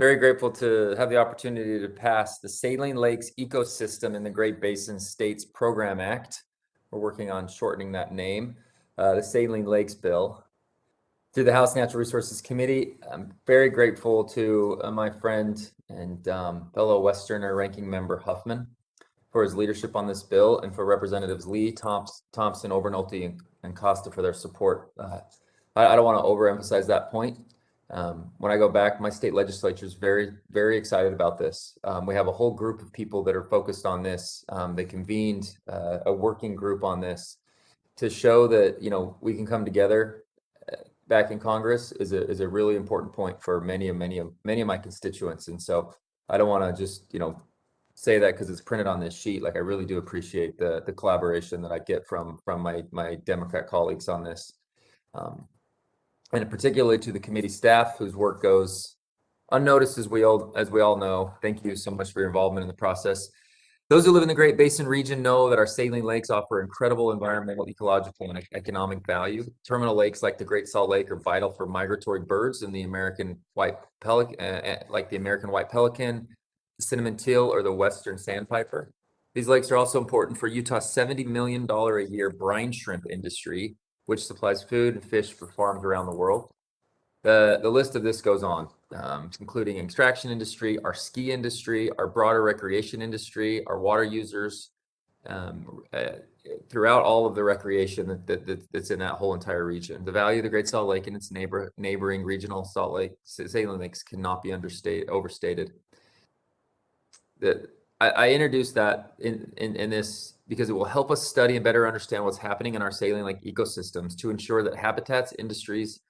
Very grateful to have the opportunity to pass the Saline Lakes Ecosystem in the Great Basin States Program Act. We're working on shortening that name, the Saline Lakes Bill, through the House Natural Resources Committee. I'm very grateful to my friend and fellow Westerner Ranking Member Huffman for his leadership on this bill, and for Representatives Lee, Thompson, Obernolte, and Costa for their support. I don't want to overemphasize that point. When I go back, my state legislature is very, very excited about this. We have a whole group of people that are focused on this. They convened a working group on this to show that, we can come together back in Congress is a really important point for many of my constituents. And so I don't want to just, say that because it's printed on this sheet. Like, I really do appreciate the collaboration that I get from my Democrat colleagues on this. And particularly to the committee staff, whose work goes unnoticed, as we all know. Thank you so much for your involvement in the process. Those who live in the Great Basin region know that our saline lakes offer incredible environmental, ecological, and economic value. Terminal lakes like the Great Salt Lake are vital for migratory birds and the American white pelican, like the American white pelican, the cinnamon teal, or the western sandpiper. These lakes are also important for Utah's $70 million a year brine shrimp industry, which supplies food and fish for farms around the world. The list of this goes on, including extraction industry, our ski industry, our broader recreation industry, our water users, throughout all of the recreation that's in that whole entire region. The value of the Great Salt Lake and its neighboring regional saline lakes cannot be overstated. I introduced that in this because it will help us study and better understand what's happening in our saline lake ecosystems to ensure that habitats, industries,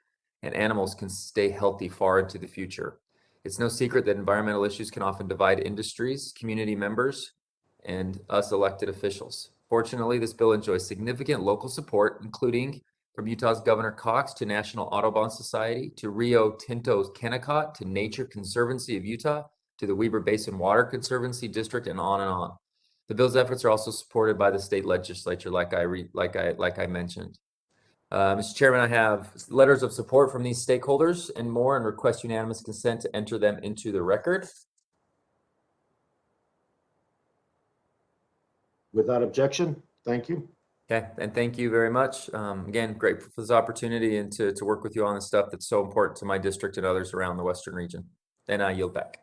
and animals can stay healthy far into the future. It's no secret that environmental issues can often divide industries, community members, and us elected officials. Fortunately, this bill enjoys significant local support, including from Utah's Governor Cox to National Audubon Society, to Rio Tinto's Kennecott, to Nature Conservancy of Utah, to the Weber Basin Water Conservancy District, and on and on. The bill's efforts are also supported by the state legislature, like I mentioned. Mr. Chairman, I have letters of support from these stakeholders and more, and request unanimous consent to enter them into the record. Without objection, thank you. Okay, and thank you very much. Again, grateful for this opportunity and to work with you on this stuff that's so important to my district and others around the Western region. And I yield back.